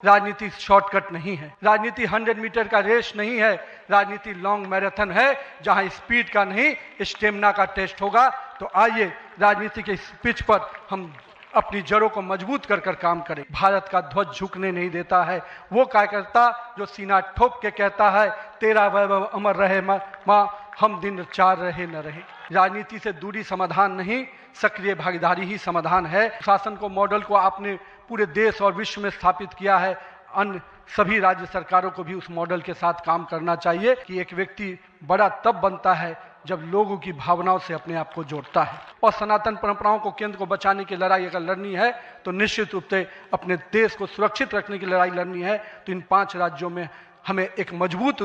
राजनीति शॉर्टकट नहीं है, राजनीति 100 मीटर का रेस नहीं है, राजनीति लॉन्ग मैराथन है जहां स्पीड का नहीं स्टेमिना का टेस्ट होगा। तो आइए राजनीति के इस पिच पर हम अपनी जड़ों को मजबूत कर कर काम करें। भारत का ध्वज झुकने नहीं देता है वो कार्यकर्ता जो सीना ठोक के कहता है तेरा वैभव अमर रहे माँ, हम दिन 4 रहे न रहे। राजनीति से दूरी समाधान नहीं, सक्रिय भागीदारी ही समाधान है। शासन को मॉडल को आपने पूरे देश और विश्व में स्थापित किया है, अन्य सभी राज्य सरकारों को भी उस मॉडल के साथ काम करना चाहिए कि एक व्यक्ति बड़ा तब बनता है जब लोगों की भावनाओं से अपने आप को जोड़ता है। और सनातन परंपराओं को, केंद्र को बचाने की लड़ाई अगर लड़नी है तो निश्चित रूप से अपने देश को सुरक्षित रखने की लड़ाई लड़नी है तो इन 5 राज्यों में हमें एक मजबूत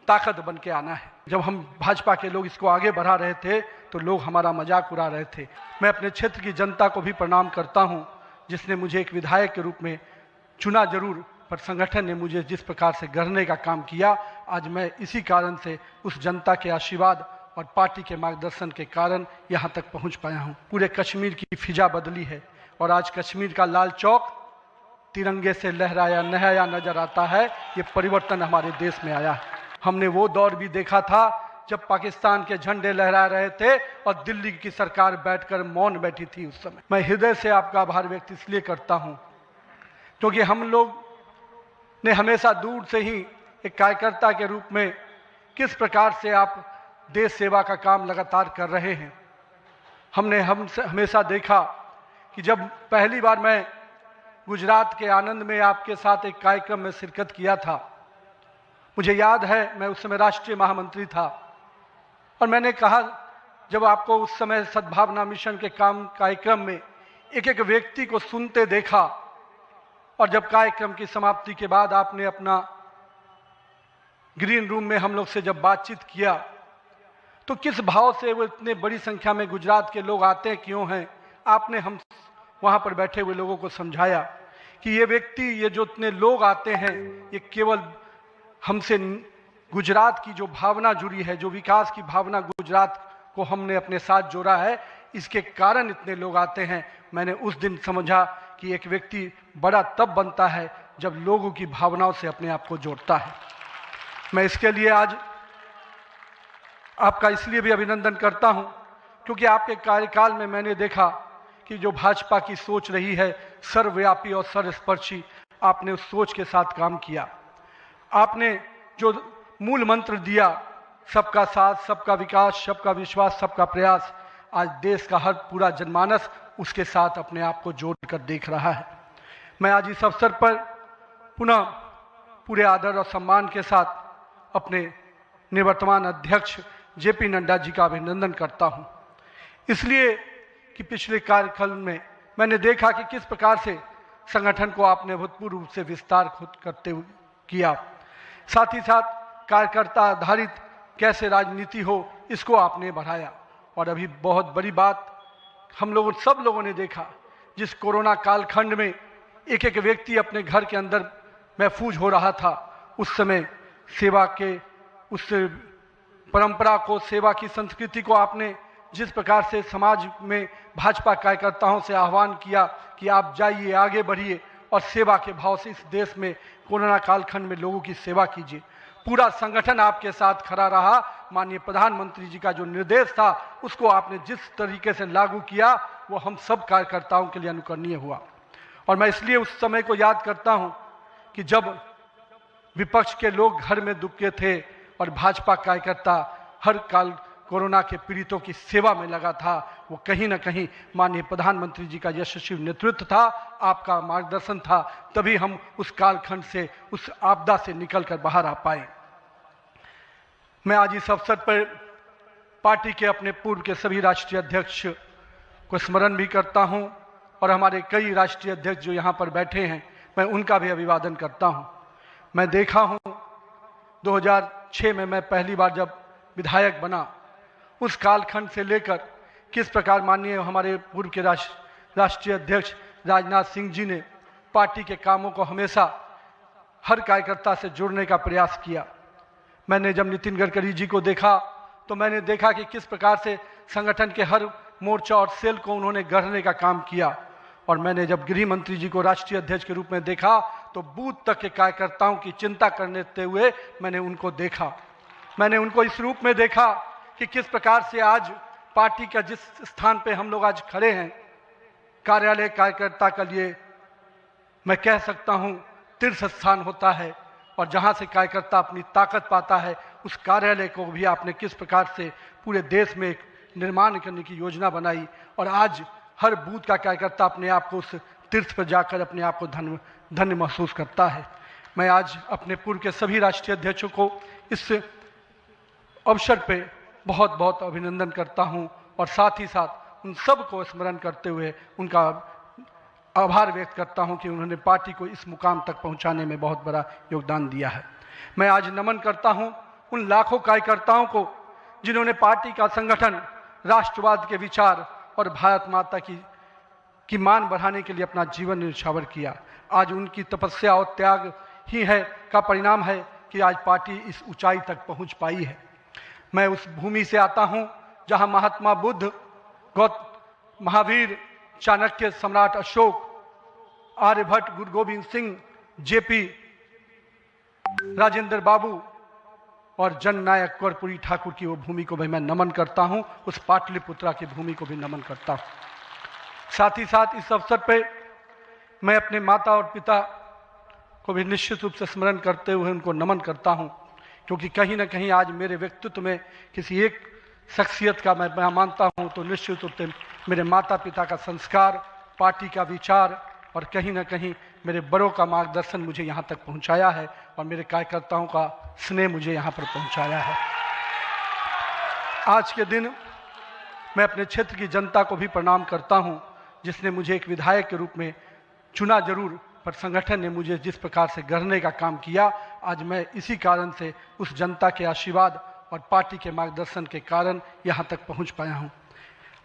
ताकत बन के आना है। जब हम भाजपा के लोग इसको आगे बढ़ा रहे थे तो लोग हमारा मजाक उड़ा रहे थे। मैं अपने क्षेत्र की जनता को भी प्रणाम करता हूँ जिसने मुझे एक विधायक के रूप में चुना जरूर, पर संगठन ने मुझे जिस प्रकार से गढ़ने का काम किया, आज मैं इसी कारण से उस जनता के आशीर्वाद और पार्टी के मार्गदर्शन के कारण यहाँ तक पहुँच पाया हूँ। पूरे कश्मीर की फिजा बदली है और आज कश्मीर का लाल चौक तिरंगे से लहराया नहाया नजर आता है। ये परिवर्तन हमारे देश में आया है। हमने वो दौर भी देखा था जब पाकिस्तान के झंडे लहरा रहे थे और दिल्ली की सरकार बैठकर मौन बैठी थी। उस समय मैं हृदय से आपका आभार व्यक्त इसलिए करता हूं क्योंकि हम लोग ने हमेशा दूर से ही एक कार्यकर्ता के रूप में किस प्रकार से आप देश सेवा का काम लगातार कर रहे हैं। हमने हमेशा देखा कि जब पहली बार मैं गुजरात के आनंद में आपके साथ एक कार्यक्रम में शिरकत किया था, मुझे याद है मैं उस समय राष्ट्रीय महामंत्री था और मैंने कहा जब आपको उस समय सद्भावना मिशन के कार्यक्रम में एक एक व्यक्ति को सुनते देखा और जब कार्यक्रम की समाप्ति के बाद आपने अपना ग्रीन रूम में हम लोग से जब बातचीत किया तो किस भाव से वो इतने बड़ी संख्या में गुजरात के लोग आते क्यों हैं, आपने हम वहाँ पर बैठे हुए लोगों को समझाया कि ये व्यक्ति, ये जो इतने लोग आते हैं, ये केवल हमसे गुजरात की जो भावना जुड़ी है, जो विकास की भावना गुजरात को हमने अपने साथ जोड़ा है, इसके कारण इतने लोग आते हैं। मैंने उस दिन समझा कि एक व्यक्ति बड़ा तब बनता है जब लोगों की भावनाओं से अपने आप को जोड़ता है। मैं इसके लिए आज आपका इसलिए भी अभिनंदन करता हूं क्योंकि आपके कार्यकाल में मैंने देखा कि जो भाजपा की सोच रही है सर्वव्यापी और सर्वस्पर्शी, आपने उस सोच के साथ काम किया। आपने जो मूल मंत्र दिया, सबका साथ, सबका विकास, सबका विश्वास, सबका प्रयास, आज देश का हर पूरा जनमानस उसके साथ अपने आप को जोड़कर देख रहा है। मैं आज इस अवसर पर पुनः पूरे आदर और सम्मान के साथ अपने निवर्तमान अध्यक्ष जेपी नड्डा जी का अभिनंदन करता हूं, इसलिए कि पिछले कार्यकाल में मैंने देखा कि किस प्रकार से संगठन को आपने भूतपूर्व रूप से विस्तार खुद करते हुए किया, साथ ही साथ कार्यकर्ता आधारित कैसे राजनीति हो इसको आपने बढ़ाया। और अभी बहुत बड़ी बात हम लोगों सब लोगों ने देखा, जिस कोरोना कालखंड में एक एक व्यक्ति अपने घर के अंदर महफूज हो रहा था, उस समय सेवा के उस परंपरा को, सेवा की संस्कृति को आपने जिस प्रकार से समाज में भाजपा कार्यकर्ताओं से आह्वान किया कि आप जाइए, आगे बढ़िए और सेवा के भाव से इस देश में कोरोना कालखंड में लोगों की सेवा कीजिए। पूरा संगठन आपके साथ खड़ा रहा। माननीय प्रधानमंत्री जी का जो निर्देश था उसको आपने जिस तरीके से लागू किया वो हम सब कार्यकर्ताओं के लिए अनुकरणीय हुआ। और मैं इसलिए उस समय को याद करता हूं कि जब विपक्ष के लोग घर में दुबके थे और भाजपा कार्यकर्ता हर काल कोरोना के पीड़ितों की सेवा में लगा था, वो कहीं ना कहीं माननीय प्रधानमंत्री जी का यशस्वी नेतृत्व था, आपका मार्गदर्शन था, तभी हम उस कालखंड से, उस आपदा से निकलकर बाहर आ पाए। मैं आज इस अवसर पर पार्टी के अपने पूर्व के सभी राष्ट्रीय अध्यक्ष को स्मरण भी करता हूं और हमारे कई राष्ट्रीय अध्यक्ष जो यहाँ पर बैठे हैं, मैं उनका भी अभिवादन करता हूं। मैं देखा हूं 2006 में मैं पहली बार जब विधायक बना, उस कालखंड से लेकर किस प्रकार माननीय हमारे पूर्व के राष्ट्रीय अध्यक्ष राजनाथ सिंह जी ने पार्टी के कामों को हमेशा हर कार्यकर्ता से जोड़ने का प्रयास किया। मैंने जब नितिन गडकरी जी को देखा तो मैंने देखा कि किस प्रकार से संगठन के हर मोर्चा और सेल को उन्होंने गढ़ने का काम किया और मैंने जब गृह मंत्री जी को राष्ट्रीय अध्यक्ष के रूप में देखा तो बूथ तक के कार्यकर्ताओं की चिंता करते हुए मैंने उनको देखा। मैंने उनको इस रूप में देखा कि किस प्रकार से आज पार्टी का जिस स्थान पे हम लोग आज खड़े हैं, कार्यालय कार्यकर्ता के लिए मैं कह सकता हूं तीर्थ स्थान होता है, और जहां से कार्यकर्ता अपनी ताकत पाता है, उस कार्यालय को भी आपने किस प्रकार से पूरे देश में एक निर्माण करने की योजना बनाई, और आज हर बूथ का कार्यकर्ता अपने आप को उस तीर्थ पर जाकर अपने आप को धन्य महसूस करता है। मैं आज अपने पूर्व के सभी राष्ट्रीय अध्यक्षों को इस अवसर पे बहुत बहुत अभिनंदन करता हूं, और साथ ही साथ उन सब को स्मरण करते हुए उनका आभार व्यक्त करता हूं कि उन्होंने पार्टी को इस मुकाम तक पहुंचाने में बहुत बड़ा योगदान दिया है। मैं आज नमन करता हूं उन लाखों कार्यकर्ताओं को जिन्होंने पार्टी का संगठन, राष्ट्रवाद के विचार और भारत माता की मान बढ़ाने के लिए अपना जीवन न्यौछावर किया। आज उनकी तपस्या और त्याग ही है का परिणाम है कि आज पार्टी इस ऊंचाई तक पहुंच पाई है। मैं उस भूमि से आता हूं जहां महात्मा बुद्ध, महावीर, चाणक्य, सम्राट अशोक, आर्यभट्ट, गुरु गोविंद सिंह, जेपी, राजेंद्र बाबू और जननायक कर्पूरी ठाकुर की वो भूमि को भी मैं नमन करता हूं, उस पाटलिपुत्रा की भूमि को भी नमन करता हूं। साथ ही साथ इस अवसर पे मैं अपने माता और पिता को भी निश्चित रूप से स्मरण करते हुए उनको नमन करता हूं, क्योंकि कहीं ना कहीं आज मेरे व्यक्तित्व में किसी एक शख्सियत का मैं मानता हूं तो निश्चित रूप से मेरे माता पिता का संस्कार, पार्टी का विचार और कहीं ना कहीं मेरे बड़ों का मार्गदर्शन मुझे यहाँ तक पहुँचाया है, और मेरे कार्यकर्ताओं का स्नेह मुझे यहाँ पर पहुँचाया है। आज के दिन मैं अपने क्षेत्र की जनता को भी प्रणाम करता हूँ, जिसने मुझे एक विधायक के रूप में चुना जरूर, पर संगठन ने मुझे जिस प्रकार से गढ़ने का काम किया, आज मैं इसी कारण से उस जनता के आशीर्वाद और पार्टी के मार्गदर्शन के कारण यहाँ तक पहुँच पाया हूँ।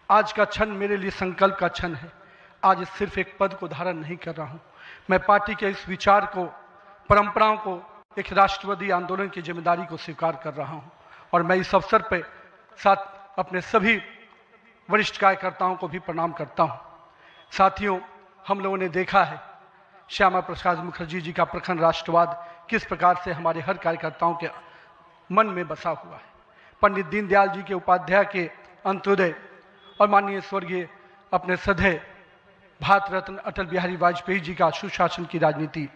आज का क्षण मेरे लिए संकल्प का क्षण है। आज सिर्फ एक पद को धारण नहीं कर रहा हूँ, मैं पार्टी के इस विचार को, परंपराओं को, एक राष्ट्रवादी आंदोलन की जिम्मेदारी को स्वीकार कर रहा हूँ। और मैं इस अवसर पर साथ अपने सभी वरिष्ठ कार्यकर्ताओं को भी प्रणाम करता हूँ। साथियों, हम लोगों ने देखा है श्यामा प्रसाद मुखर्जी जी का प्रखर राष्ट्रवाद किस प्रकार से हमारे हर कार्यकर्ताओं के मन में बसा हुआ है। पंडित दीनदयाल जी के उपाध्याय के अंत्योदय और माननीय स्वर्गीय अपने सदैव भारत रत्न अटल बिहारी वाजपेयी जी का सुशासन की राजनीति,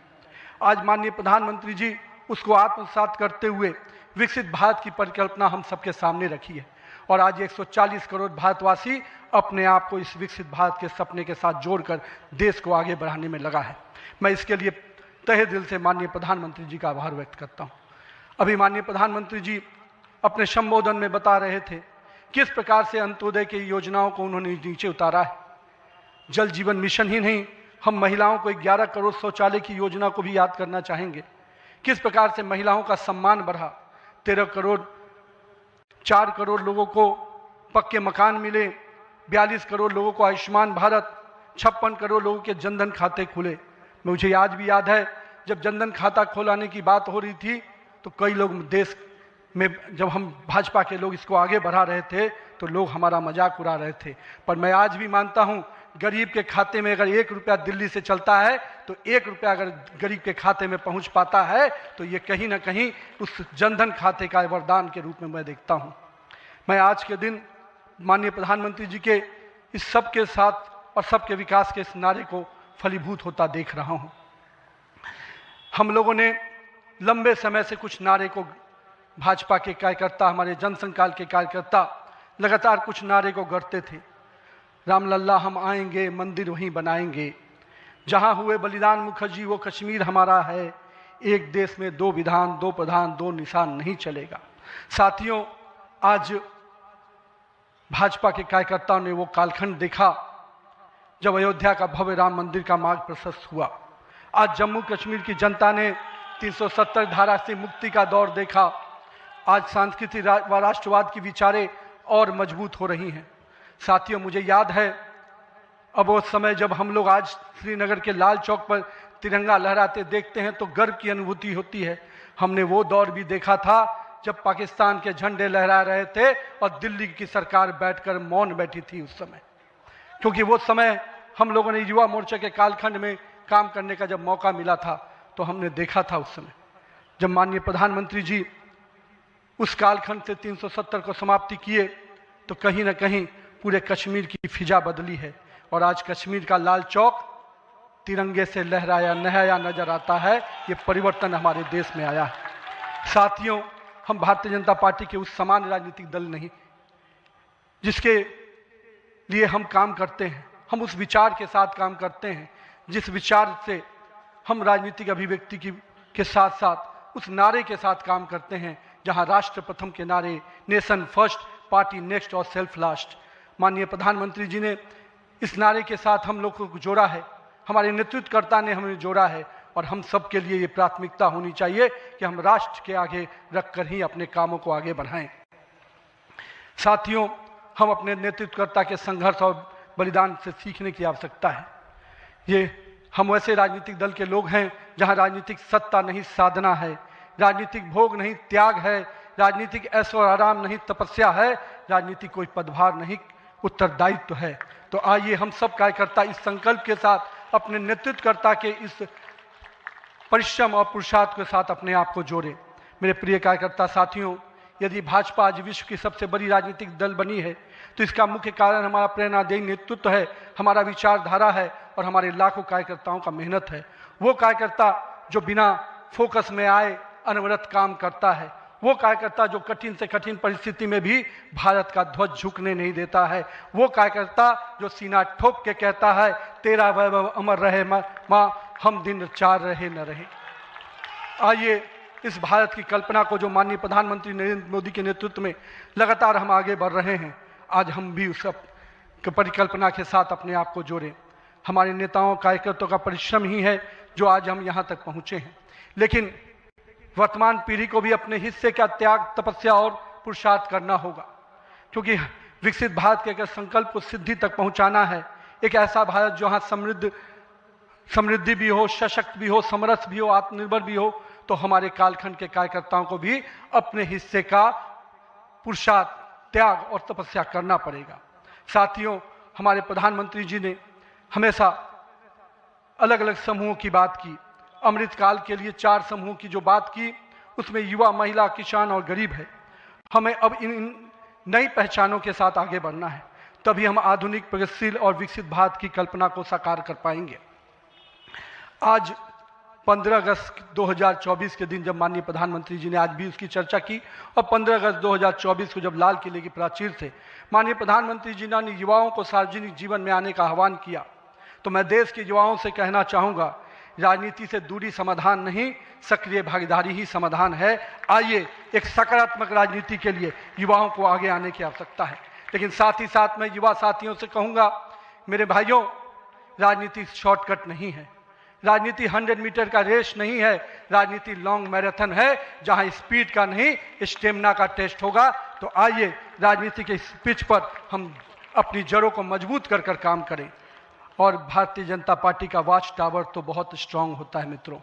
आज माननीय प्रधानमंत्री जी उसको आत्मसात करते हुए विकसित भारत की परिकल्पना हम सबके सामने रखी है, और आज 140 करोड़ भारतवासी अपने आप को इस विकसित भारत के सपने के साथ जोड़कर देश को आगे बढ़ाने में लगा है। मैं इसके लिए तहे दिल से माननीय प्रधानमंत्री जी का आभार व्यक्त करता हूँ। अभी माननीय प्रधानमंत्री जी अपने संबोधन में बता रहे थे किस प्रकार से अंत्योदय की योजनाओं को उन्होंने नीचे उतारा है। जल जीवन मिशन ही नहीं, हम महिलाओं को 11 करोड़ शौचालय की योजना को भी याद करना चाहेंगे। किस प्रकार से महिलाओं का सम्मान बढ़ा, 13 करोड़ 4 करोड़ लोगों को पक्के मकान मिले, 42 करोड़ लोगों को आयुष्मान भारत, 56 करोड़ लोगों के जनधन खाते खुले। मुझे आज भी याद है जब जनधन खाता खोलाने की बात हो रही थी तो कई लोग देश में, जब हम भाजपा के लोग इसको आगे बढ़ा रहे थे तो लोग हमारा मजाक उड़ा रहे थे। पर मैं आज भी मानता हूं गरीब के खाते में अगर 1 रुपया दिल्ली से चलता है तो 1 रुपया अगर गरीब के खाते में पहुंच पाता है तो ये कहीं ना कहीं उस जनधन खाते का वरदान के रूप में मैं देखता हूं। मैं आज के दिन माननीय प्रधानमंत्री जी के इस सब के साथ और सबके विकास के इस नारे को फलीभूत होता देख रहा हूं। हम लोगों ने लंबे समय से कुछ नारे को, भाजपा के कार्यकर्ता, हमारे जनसंकाल के कार्यकर्ता लगातार कुछ नारे को गढ़ते थे। रामलल्ला हम आएंगे, मंदिर वहीं बनाएंगे, जहां हुए बलिदान मुखर्जी वो कश्मीर हमारा है, एक देश में 2 विधान 2 प्रधान 2 निशान नहीं चलेगा। साथियों, आज भाजपा के कार्यकर्ताओं ने वो कालखंड देखा जब अयोध्या का भव्य राम मंदिर का मार्ग प्रशस्त हुआ। आज जम्मू कश्मीर की जनता ने 370 धारा से मुक्ति का दौर देखा। आज सांस्कृतिक व राष्ट्रवाद की विचारें और मजबूत हो रही हैं। साथियों, मुझे याद है अब वो समय जब हम लोग आज श्रीनगर के लाल चौक पर तिरंगा लहराते देखते हैं तो गर्व की अनुभूति होती है। हमने वो दौर भी देखा था जब पाकिस्तान के झंडे लहरा रहे थे और दिल्ली की सरकार बैठकर मौन बैठी थी उस समय, क्योंकि वो समय हम लोगों ने युवा मोर्चा के कालखंड में काम करने का जब मौका मिला था तो हमने देखा था उस समय जब माननीय प्रधानमंत्री जी उस कालखंड से 370 को समाप्ति किए तो कहीं ना कहीं पूरे कश्मीर की फिजा बदली है और आज कश्मीर का लाल चौक तिरंगे से लहराया नहाया नजर आता है। ये परिवर्तन हमारे देश में आया है। साथियों, हम भारतीय जनता पार्टी के उस समान राजनीतिक दल नहीं जिसके लिए हम काम करते हैं, हम उस विचार के साथ काम करते हैं जिस विचार से हम राजनीतिक अभिव्यक्ति के साथ साथ उस नारे के साथ काम करते हैं जहां राष्ट्र प्रथम के नारे, नेशन फर्स्ट, पार्टी नेक्स्ट और सेल्फ लास्ट। माननीय प्रधानमंत्री जी ने इस नारे के साथ हम लोग को जोड़ा है, हमारे नेतृत्वकर्ता ने हमें जोड़ा है और हम सब के लिए ये प्राथमिकता होनी चाहिए कि हम राष्ट्र के आगे रखकर ही अपने कामों को आगे बढ़ाएं। साथियों, हम अपने नेतृत्वकर्ता के संघर्ष और बलिदान से सीखने की आवश्यकता है। ये हम वैसे राजनीतिक दल के लोग हैं जहां राजनीतिक सत्ता नहीं साधना है, राजनीतिक भोग नहीं त्याग है, राजनीतिक ऐशो और आराम नहीं तपस्या है, राजनीतिक कोई पदभार नहीं उत्तरदायित्व है। तो आइए हम सब कार्यकर्ता इस संकल्प के साथ अपने नेतृत्वकर्ता के इस परिश्रम और पुरुषार्थ के साथ अपने आप को जोड़ें। मेरे प्रिय कार्यकर्ता साथियों, यदि भाजपा आज विश्व की सबसे बड़ी राजनीतिक दल बनी है तो इसका मुख्य कारण हमारा प्रेरणादायी नेतृत्व है, हमारा विचारधारा है और हमारे लाखों कार्यकर्ताओं का मेहनत है। वो कार्यकर्ता जो बिना फोकस में आए अनवरत काम करता है, वो कार्यकर्ता जो कठिन से कठिन परिस्थिति में भी भारत का ध्वज झुकने नहीं देता है, वो कार्यकर्ता जो सीना ठोक के कहता है तेरा वैभव अमर रहे माँ, हम दिन चार रहे न रहे। आइए इस भारत की कल्पना को जो माननीय प्रधानमंत्री नरेंद्र मोदी के नेतृत्व में लगातार हम आगे बढ़ रहे हैं, आज हम भी उस परिकल्पना के साथ अपने आप को जोड़ें। हमारे नेताओं कार्यकर्ताओं का परिश्रम ही है जो आज हम यहाँ तक पहुँचे हैं, लेकिन वर्तमान पीढ़ी को भी अपने हिस्से का त्याग, तपस्या और पुरुषार्थ करना होगा, क्योंकि विकसित भारत के अगर संकल्प को सिद्धि तक पहुंचाना है, एक ऐसा भारत जहां समृद्धि भी हो, सशक्त भी हो, समरस भी हो, आत्मनिर्भर भी हो, तो हमारे कालखंड के कार्यकर्ताओं को भी अपने हिस्से का पुरुषार्थ, त्याग और तपस्या करना पड़ेगा। साथियों, हमारे प्रधानमंत्री जी ने हमेशा अलग अलग समूहों की बात की। अमृतकाल के लिए 4 समूहों की जो बात की उसमें युवा, महिला, किसान और गरीब है। हमें अब इन नई पहचानों के साथ आगे बढ़ना है, तभी हम आधुनिक, प्रगतिशील और विकसित भारत की कल्पना को साकार कर पाएंगे। आज 15 अगस्त 2024 के दिन जब माननीय प्रधानमंत्री जी ने आज भी उसकी चर्चा की और 15 अगस्त 2024 को जब लाल किले की प्राचीर से माननीय प्रधानमंत्री जी ने युवाओं को सार्वजनिक जीवन में आने का आह्वान किया, तो मैं देश के युवाओं से कहना चाहूँगा, राजनीति से दूरी समाधान नहीं, सक्रिय भागीदारी ही समाधान है। आइए एक सकारात्मक राजनीति के लिए युवाओं को आगे आने की आवश्यकता है। लेकिन साथ ही साथ मैं युवा साथियों से कहूँगा, मेरे भाइयों, राजनीति शॉर्टकट नहीं है, राजनीति 100 मीटर का रेस नहीं है, राजनीति लॉन्ग मैराथन है जहां स्पीड का नहीं स्टेमिना का टेस्ट होगा। तो आइए राजनीति के इस पिच पर हम अपनी जड़ों को मजबूत कर कर काम करें। और भारतीय जनता पार्टी का वॉच टावर तो बहुत स्ट्रांग होता है मित्रों,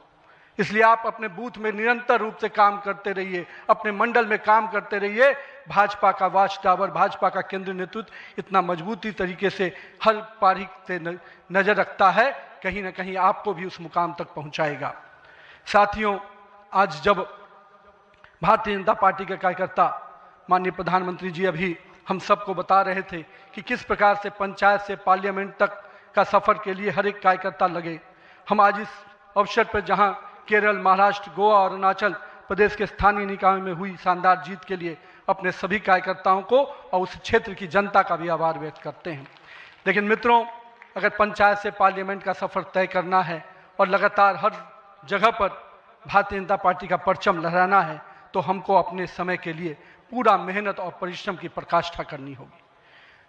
इसलिए आप अपने बूथ में निरंतर रूप से काम करते रहिए, अपने मंडल में काम करते रहिए। भाजपा का वॉच टावर, भाजपा का केंद्रीय नेतृत्व इतना मजबूती तरीके से हर पारी से नजर रखता है, कहीं ना कहीं आपको भी उस मुकाम तक पहुंचाएगा। साथियों, आज जब भारतीय जनता पार्टी के कार्यकर्ता माननीय प्रधानमंत्री जी अभी हम सबको बता रहे थे कि किस प्रकार से पंचायत से पार्लियामेंट तक का सफर के लिए हर एक कार्यकर्ता लगे, हम आज इस अवसर पर जहां केरल, महाराष्ट्र, गोवा और अरुणाचल प्रदेश के स्थानीय निकायों में हुई शानदार जीत के लिए अपने सभी कार्यकर्ताओं को और उस क्षेत्र की जनता का भी आभार व्यक्त करते हैं। लेकिन मित्रों, अगर पंचायत से पार्लियामेंट का सफर तय करना है और लगातार हर जगह पर भारतीय जनता पार्टी का परचम लहराना है, तो हमको अपने समय के लिए पूरा मेहनत और परिश्रम की पराकाष्ठा करनी होगी।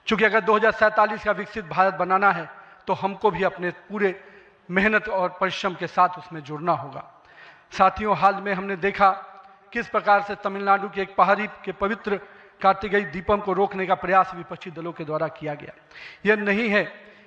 क्योंकि अगर 2047 का विकसित भारत बनाना है तो हमको भी अपने पूरे मेहनत और परिश्रम के साथ उसमें जुड़ना होगा। साथियों, हाल में हमने देखा किस प्रकार से तमिलनाडु के एक पहाड़ी के पवित्र कार्तिकेय दीपम को रोकने का प्रयास विपक्षी दलों के द्वारा किया गया। यह नहीं है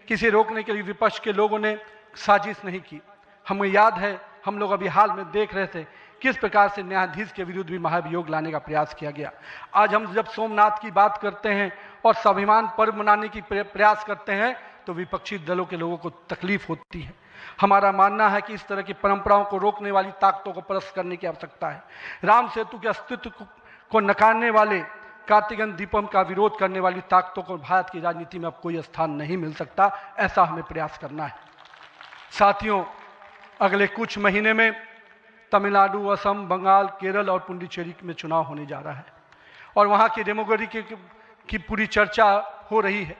किसी रोकने के लिए विपक्ष के लोगों ने साजिश नहीं की। हमें याद है, हम लोग अभी हाल में देख रहे थे किस प्रकार से न्यायाधीश के विरुद्ध भी महाभियोग लाने का प्रयास किया गया। आज हम जब सोमनाथ की बात करते हैं और स्वाभिमान पर्व मनाने की प्रयास करते हैं, तो विपक्षी दलों के लोगों को तकलीफ होती है। हमारा मानना है कि इस तरह की परंपराओं को रोकने वाली ताकतों को परास्त करने की आवश्यकता है। राम सेतु के अस्तित्व को नकारने वाले कार्तिकेय दीपम का विरोध करने वाली ताकतों को भारत की राजनीति में अब कोई स्थान नहीं मिल सकता, ऐसा हमें प्रयास करना है। साथियों, अगले कुछ महीने में तमिलनाडु, असम, बंगाल, केरल और पुडुचेरी में चुनाव होने जा रहा है और वहाँ की डेमोग्राफी की पूरी चर्चा हो रही है।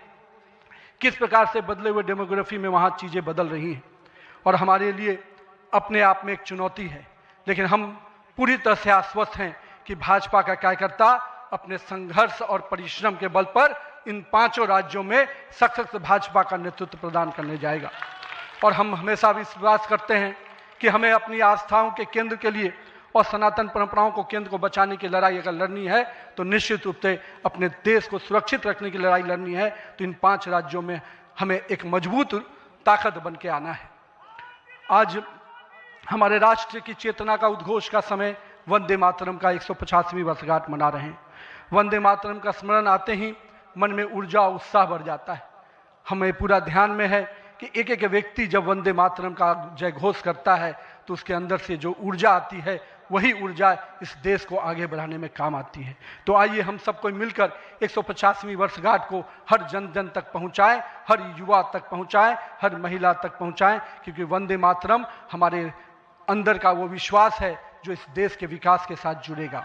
किस प्रकार से बदले हुए डेमोग्राफी में वहाँ चीज़ें बदल रही हैं और हमारे लिए अपने आप में एक चुनौती है, लेकिन हम पूरी तरह से आश्वस्त हैं कि भाजपा का कार्यकर्ता अपने संघर्ष और परिश्रम के बल पर इन 5 राज्यों में सशक्त भाजपा का नेतृत्व प्रदान करने जाएगा। और हम हमेशा विश्वास करते हैं कि हमें अपनी आस्थाओं के केंद्र के लिए और सनातन परंपराओं को केंद्र को बचाने की लड़ाई अगर लड़नी है तो निश्चित रूप से अपने देश को सुरक्षित रखने की लड़ाई लड़नी है, तो इन 5 राज्यों में हमें एक मजबूत ताकत बन के आना है। आज हमारे राष्ट्र की चेतना का उद्घोष का समय वंदे मातरम का 150वीं वर्षगांठ मना रहे हैं। वंदे मातरम का स्मरण आते ही मन में ऊर्जा और उत्साह बढ़ जाता है। हमें पूरा ध्यान में है कि एक एक व्यक्ति जब वंदे मातरम का जय घोष करता है तो उसके अंदर से जो ऊर्जा आती है वही ऊर्जा इस देश को आगे बढ़ाने में काम आती है। तो आइए हम सबको मिलकर 150वीं वर्षगांठ को हर जन जन तक पहुंचाएं, हर युवा तक पहुंचाएं, हर महिला तक पहुंचाएं, क्योंकि वंदे मातरम हमारे अंदर का वो विश्वास है जो इस देश के विकास के साथ जुड़ेगा।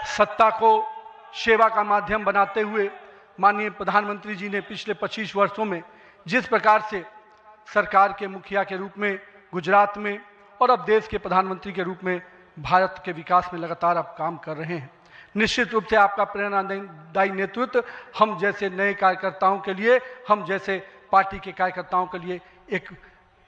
सत्ता को सेवा का माध्यम बनाते हुए माननीय प्रधानमंत्री जी ने पिछले 25 वर्षों में जिस प्रकार से सरकार के मुखिया के रूप में गुजरात में और अब देश के प्रधानमंत्री के रूप में भारत के विकास में लगातार आप काम कर रहे हैं, निश्चित रूप से आपका प्रेरणादायी नेतृत्व हम जैसे नए कार्यकर्ताओं के लिए, हम जैसे पार्टी के कार्यकर्ताओं के लिए एक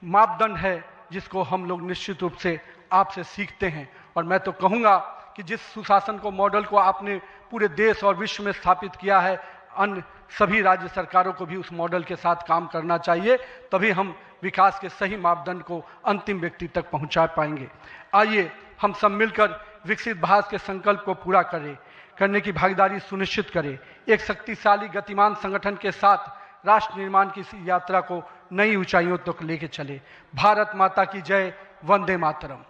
मापदंड है जिसको हम लोग निश्चित रूप से आपसे सीखते हैं। और मैं तो कहूँगा कि जिस सुशासन को मॉडल को आपने पूरे देश और विश्व में स्थापित किया है, अन्य सभी राज्य सरकारों को भी उस मॉडल के साथ काम करना चाहिए, तभी हम विकास के सही मापदंड को अंतिम व्यक्ति तक पहुंचा पाएंगे। आइए हम सब मिलकर विकसित भारत के संकल्प को पूरा करने की भागीदारी सुनिश्चित करें। एक शक्तिशाली गतिमान संगठन के साथ राष्ट्र निर्माण की इस यात्रा को नई ऊंचाइयों तक लेके चले। भारत माता की जय। वंदे मातरम।